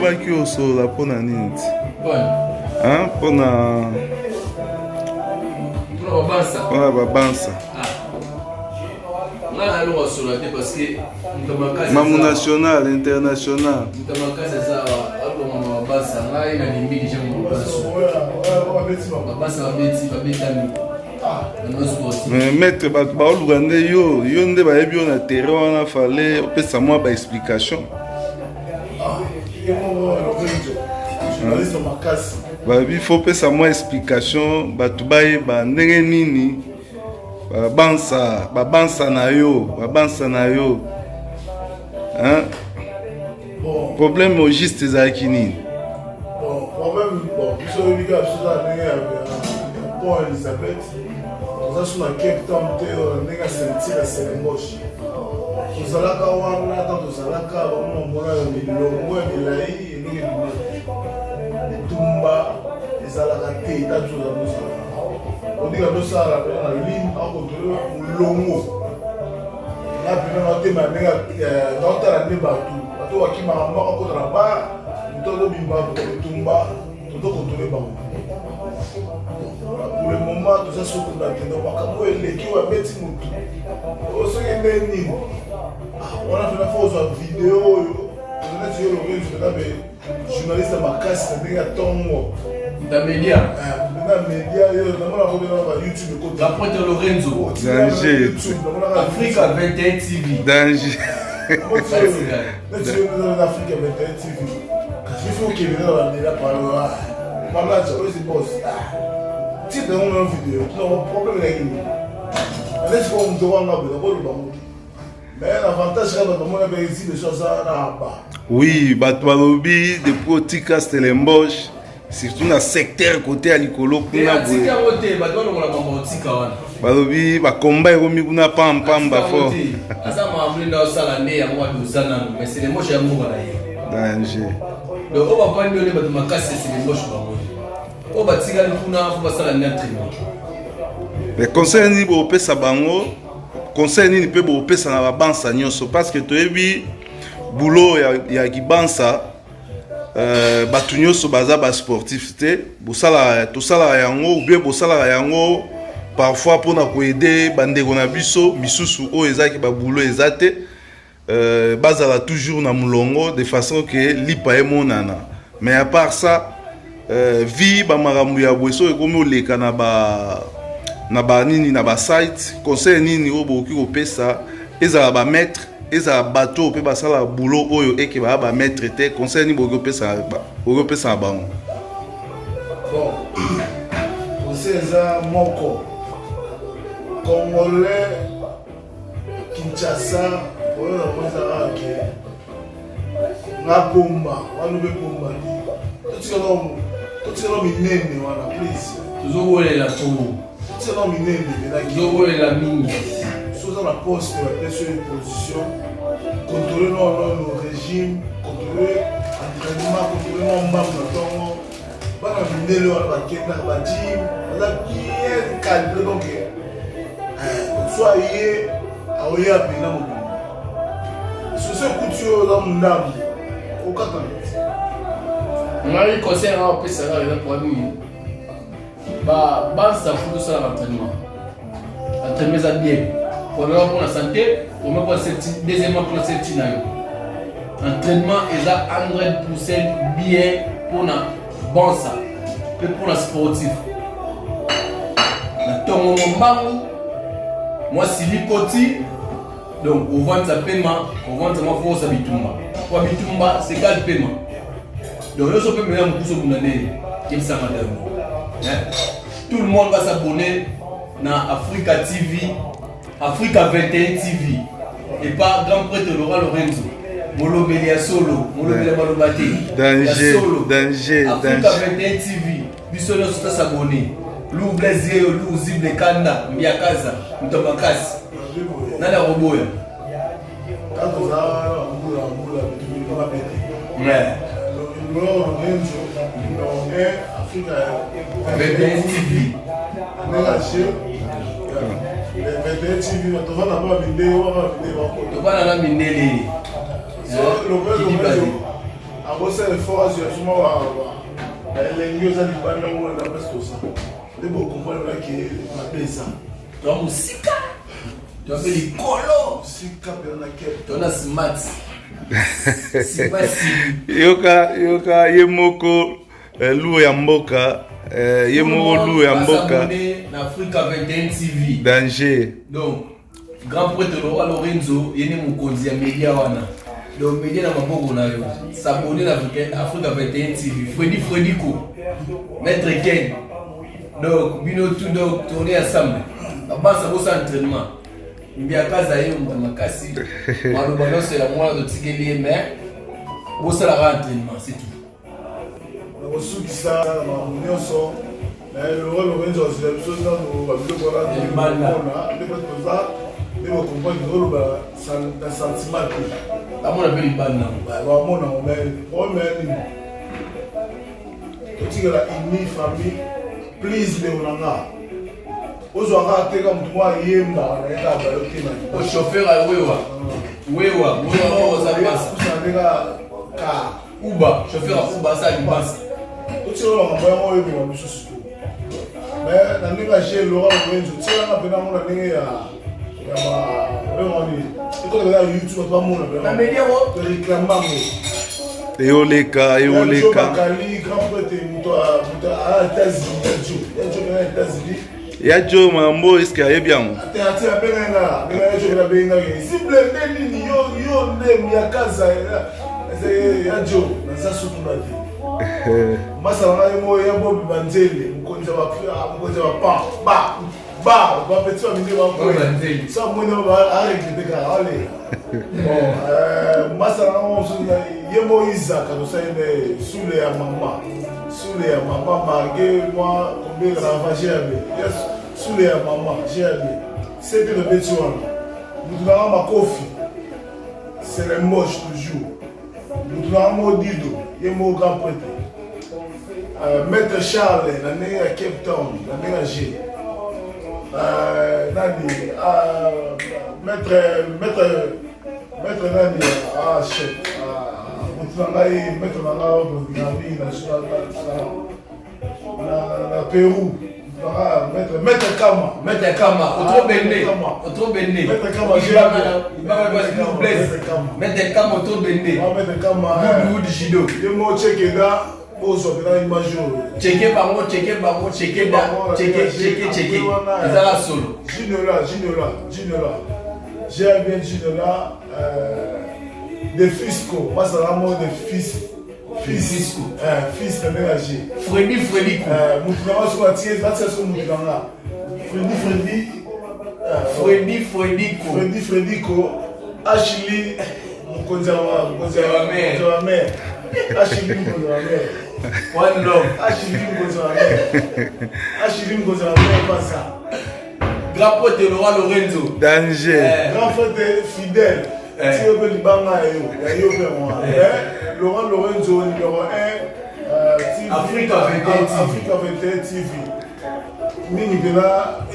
olobaki osola mpona nini ti mpona babansa mamu national international maître bato baoluka nde yo nde bayebi yo na terrain wana fale opesa mwa baexplication bayebi fo opesa mwa explication bato bayeba ndenge nini babansa na yo problème au juste ezalaki nini Elisabeth, nous sommes sur la Cape Town, nous avons senti la Stellenbosch. Nous allons avoir un temps de Zalaka, nous allons avoir Tumba, les Alakate, et tant de choses. On dit que nous avons la ligne à côté de Longo. Là, nous avons été dans la Nébatou. Nous avons été là-bas, nous avons été Tumba, nous avons été là-bas. Pour le moment, tout ça, c'est ce qu'on a dit. Donc, quand on est l'équipe, on va mettre tout. On a fait la fois sur vidéo. On a dit que le journaliste à ma casse, il y a tant de mots. Dans les médias. Dans les médias, on a fait YouTube. La pointe de Lorenzo. Danger. Africa 21 TV. Danger. Africa 21 TV. Il faut qu'il y ait dans la média par là. Maman, c'est boss. Si tu as une vidéo, tu as un problème avec lui. Est-ce qu'on doit en avoir mais l'avantage, c'est que nous avons ici des choses à bas. Oui, Batoualobi, depuis au Tika Stellenbosch, surtout dans le secteur côté à l'Icolo. Balobi, ba combat et remis kuna pam ba fort. Danger. Donc on va pas donner de ma casse c'est les moches ba moi. On va tirer le kuna pour passer la entraînement. Mais conseil ni bo pesa bango, conseil ni pe bo pesa na ba bansa nyonso parce que to ebi boulot ya kibansa batu nyonso baza ba sportif te, bosala to sala yango ou bien bosala yango parfois pour na ko aider bandeko na biso misusu o ezaki ba boulot ezate bazala toujours na mulongo de façon que lipa emonana. Mais à part ça vie ba makambo ya bweso ekomi oleka na ba nini na ba site conseil nini oboki kopesa ezala ba maître ezala bato pe basala boulot oyo eke ba maître te conseil ni boki kopesa na bango. Bon conseil za moko Congolais Kinshasa oyo nakozala ke na bomba wana be bomba totikala minene wana please tozokolela to totikala minene tozokolela mingi soza na poste bapesa une position contrôler le régime contrôler entraînement contrôler mbambo na ntongo bana minene wana bakendaka bajim baza bien cadre donc soit ye aoya pena mobimba soso couture dans mon âme au Qatar. On a eu conseil à appeler ça là pour nous. Bah ça faut ça l'entraînement. Entraînement ça bien. Pour la santé, pour moi pour cette deuxièmement pour cette nayo. Entraînement est là 100% bien pour na bon ça. Pour la sportif. Na tongo mbangu. Moi Silikoti. Donc, on vend sa paiement, on vend sa force à Bitumba. Pour Bitumba, c'est quel paiement? Donc, nous sommes même pour ce qui est tout le monde va s'abonner à Africa TV, Africa 21 TV. Et pas Grand Prêtre Laurent Lorenzo. Molobelia Solo, Molobelia Malobate. Danger. Africa 21 TV. Bissono sont s'abonner. Lou Blaise, Lou Zible Kanda, Miakaza, Mtomakasi. Nana Roboya. Quand on a abosala effort asuyasuma elengi oza libanda ngo na basi tosa nde bokomprendre ke mabe eza toa mosika toa mpe likolo mosika mpena na kepe tona smart yoka ye moko luo ya mboka ye moko luo ya mboka na Africa 21 TV danger. Donc grand prêtre Laurent Lorenzo yene mokonzi ya media wana donc media na maboko na yo s'abonner na Africa 21 TV Freddy ko maître Ken donc bino tout donc tourner ensemble basa bosa entraînement mbiakaza yo makasi maloba no c'est la mwana de tikeli mais bosa la entraînement c'est tout nakosukisa na nyonso Laurent Lorenzo azila biso nano babiloko wana nde toza nde bakomprendre oloba na sentiment te amona mpe libanda bamona omeni totikela ini famille please leonanga ozwaka teka motu mwa ayemba nayeka bayo te na chauffeur wewa oza pasa ndeka ka uba chauffeur uba asa libasa totikela makambo yango oyebima misusu to mais na ndenge aje Laurent Lorenzo tielanga mpena mona ndenge ya oyongani ekotaka na youtube bamona réclamango eyoleka bakali grand prêtre moto a États-Unis États-Unis ya jo mambo eske ayebi yango ate abenga nga benga simple nde nini yo nde miakaza ya jo naza sukuna te masala na ye mo ya bobi banzele mokonzi ya bapan bapeti bamingi bakoe sa mwene aregrete kaka ale masala nango ye mo izaka tosalene sule ya mama marge mwa kombeka na vageabe sule ya mama geabe sete bebeti wana mutu nanga makofi c'est le moche toujours mutu nanga modido ye mo grand prêtre maître Charles na ndenge ya Cape Town na ndenge ya g nani maître nani chef mutu na ngai maître na ngai na Pérou maître Kama otro bende maître Kama otro bende Wood Jido ye mo chekeda bozwa mpena image oyo cheke bango ezala solo Ginola j'ai bien Ginola de Fisco masala mo de fils na ndenge age Freddy ko mutu nanga soki atia soki mutu nanga Freddy ko Ashley mokonzi ya mare Ashley mokonzi ya mare one love Ashley mokonzi ya mare pasa grand prêtre Laurent Lorenzo danger grand frère fidèle ti yo mpe libanga ya yo mpe mwa Laurent Lorenzo numéro 1 Africa 21 TV nini mpena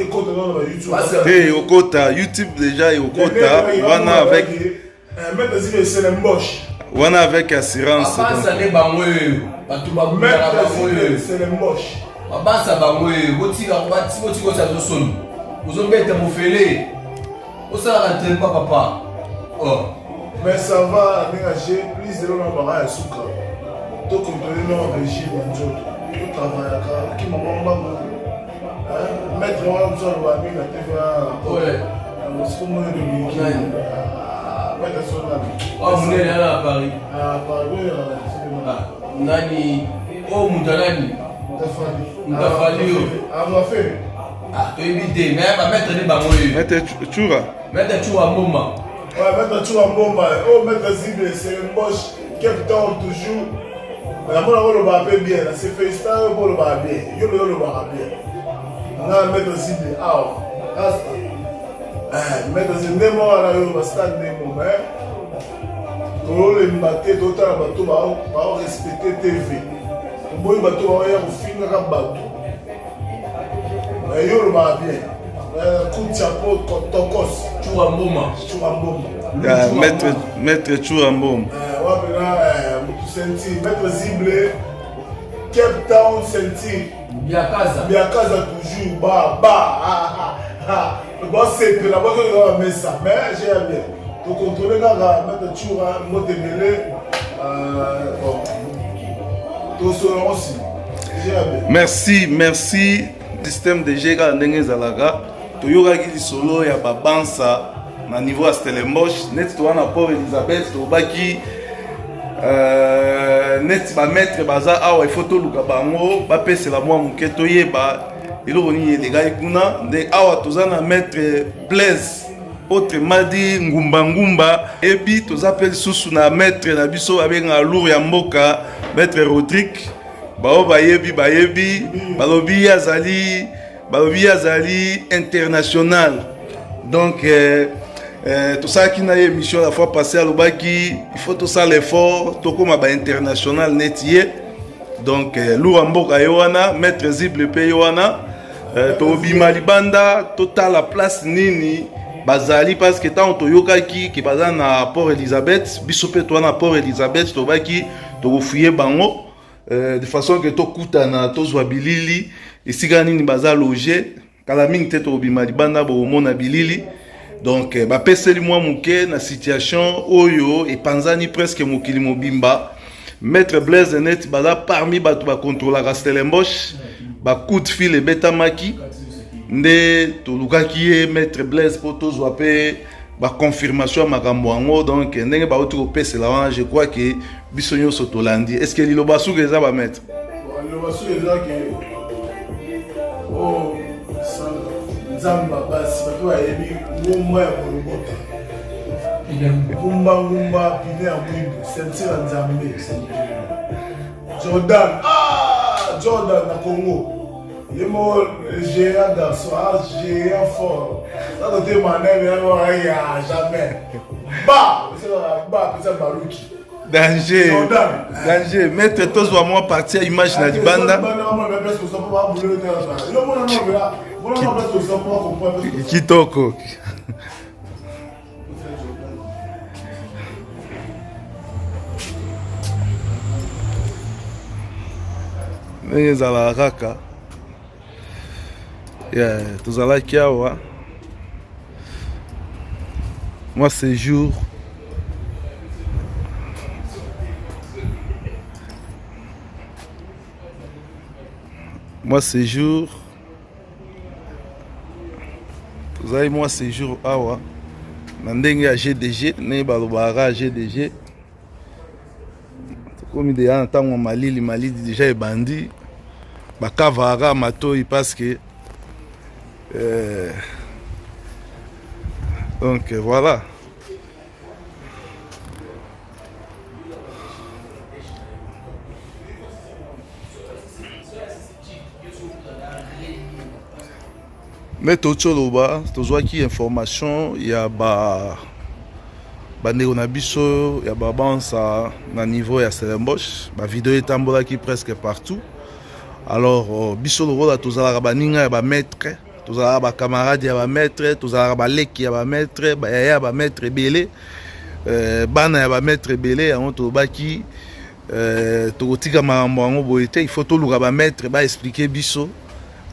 ekota nano na YouTube te okota YouTube déjà ekota wana avec maître c'est moche wana avec assurance babansa nde bango oyo bato babundaka bango oyo c'est le moche babansa bango oyo botika osa zosoni ozobeta mofele osalaka entraînement papa mais ça va ndenge age plus lelo na banga ya suka tokontrole no régime ya nzoto totravaillaka kimama mbango maître wana mosu aloba mingi na tv mosiko moyo domiki maître sonana munene ana na Paris nani muta nani mutafali oyo amafere toyebi te mais bamaître nde bango oyo maître Chura mbomba maître Chura mbomba maître Zible c'est moche Cape Town toujours namona kolobaka mpe bien na sefesta oyo mpo olobaka bien yo loyo olobaka bien nga maître Zible awa maître Zible nde moko na yo bastade ndemo mais tolemba te totala bato baorespecte TV oboyi bato baoya kofingaka bato yo olobaka bien kutia po tokos Chura mbomba maître Chura mbomba wapena ceinture, maître Zible, Cape Town ceinture. Biakaza toujours, c'est que là-bas que on met ça, mais j'ai bien. Pour contrôler là, mettre toujours un mot de mêlée. Aussi. Merci. Système de Géga Ndenge Zalaga. Toyoga qui solo ya babansa na niveau à Stellenbosch. Net to na Port Elizabeth to baki net ba maître baza awa il faut to luka bango ba pese la moi muketo yeba eloko ni elega ikuna nde awa tozana maître Blaise autre madi ngumba ebi tozapeli susu na maître na biso abenga lour ya mboka maître Rodrigue bao bayebi balobi azali international donc tout ça qui n'a émission la fois passée à l'obaki il faut tout ça l'effort tout comme international netier donc lour mboka yoana maître Zible pe yoana to bima libanda total la place nini bazali parce que tant toyoka ki bazana na Port Elizabeth bisope to na Port Elizabeth to baki to fouiller bango de façon que to kutana to zwa bilili esika nini baza loger kala mingi te to bima libanda bo mona bilili donc ba peseli moi muke na situation oyo et panzani presque mokili mobimba maître Blaise net baza parmi batu ba contrôler Stellenbosch ba coup de fil et betamaki nde to lukaki maître Blaise pour to zwa pe ba confirmation makambo ango donc ndenge ba otu pese la wana je crois que bisonyo sotolandi est-ce que liloba suka eza ba maître liloba suka eza que oh nzamba basi bato ayebi ngomba ya kolobota ngumba pine ya mwindo ceinture ya nzambe Jordan na Congo il est géant garçon, géant fort. Ça doit être mané, jamais. C'est Barouki. Danger. Maître tous va moi partir image na libanda. Kitoko. Nezala kaka. Yeah, tozalaki awa moi séjour tozali moi séjour awa na ndenge ya GDG ne balobaka GDG tokomi deya na ntango malili déjà ebandi bakavaka matoi parce que donc voilà. Mais tout choloba, tozwaki information ya ba ndeko na biso ya babansa na niveau ya Stellenbosch, ba vidéo etambolaki presque partout. Alors biso lokola tozalaka baninga ya ba maître tozalaka ba camarade ya ba maître tozalaka ba leki ya ba maître ba ya ba maître belé bana ya ba maître belé yango tobaki tokotika makambo yango boye te il faut toluka ba maître ba expliquer biso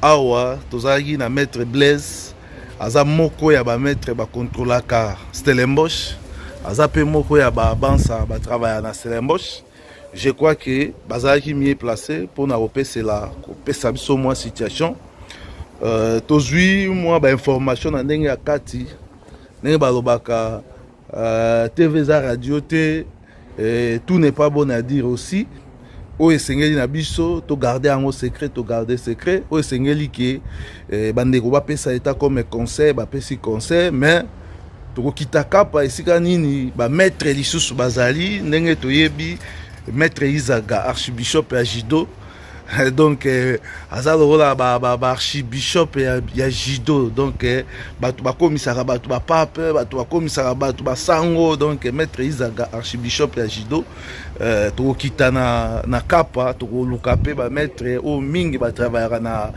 awa tozalaki na maître Blaise aza moko ya ba maître ba contrôlaka Stellenbosch aza pe moko ya ba bansa ba travailler na Stellenbosch. Je crois que bazalaki mieux placé pour na kopesela kopesa biso moi situation tozwi moi ba information na ndenge ya kati ndenge balobaka TV za radio te tout n'est pas bon à dire aussi o esengeli na biso to garder yango secret to garder secret o esengeli ke bandeko bapesa eta comme conseil bapesi conseil mais tokokita kapa esika nini ba maître lisusu bazali ndenge toyebi maître Izaga archibishop ya Jido donc azalola ba archibishop ya Jido donc batu bakomisaka batu ba pape batu bakomisaka batu ba sango donc maître Izaga archibishop ya Jido tokokita na kapa tokoluka pe ba maître o mingi ba travaillera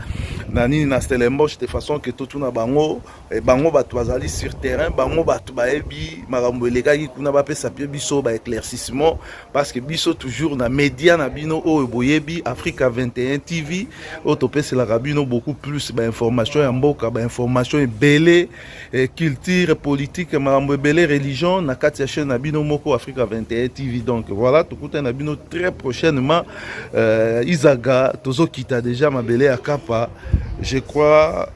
na nini na Stellenbosch de façon que tout na bango bango bato bazali sur terrain bango bato baebi makambo elekaki kuna bapesa pe biso ba éclaircissement parce que biso toujours na média na bino oyo boyebi Africa 21 TV oyo topeselaka bino beaucoup plus ba information ya mboka ba information ebele culture politique makambo ebele religion na kati ya chaîne na bino moko Africa 21 TV. Donc voilà tokuta na bino très prochainement Izaga tozokita déjà mabele ya kapa je crois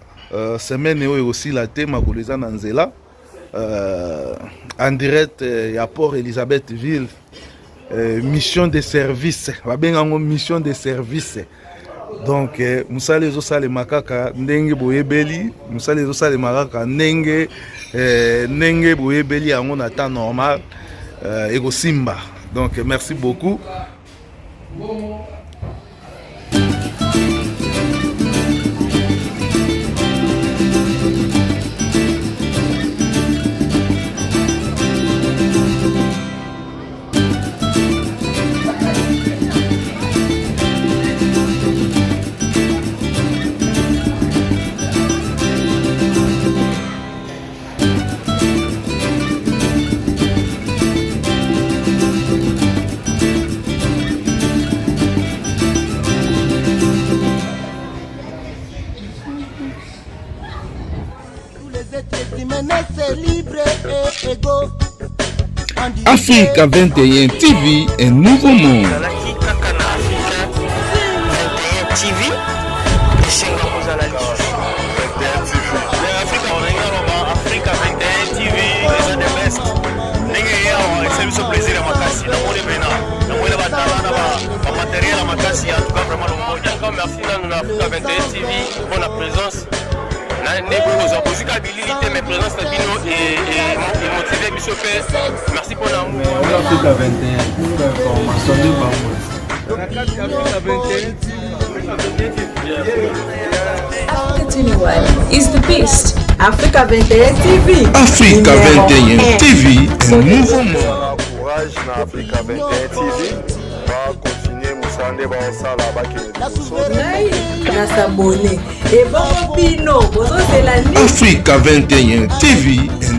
semaine et aussi la thème Makoleza Nanzela en direct à Port Elisabethville mission de service mission de service. Donc musale zo sale makaka ndenge boyebeli musale zo sale makaka ndenge boyebeli yango na temps normal ego simba. Donc merci beaucoup. Africa 21 TV, un nouveau monde. Merci à Africa 21 TV pour la présence. Mais présence et motivé merci pour l'amour. Africa 21 pour information de Africa 21 is the best. Africa 21 TV. Africa 21 TV, un nouveau monde. Courage na Africa 21 TV. Va continuer Moussande ba osala ba ke Na s'abonner. Et bon pino, bozo c'est la Africa 21 TV, un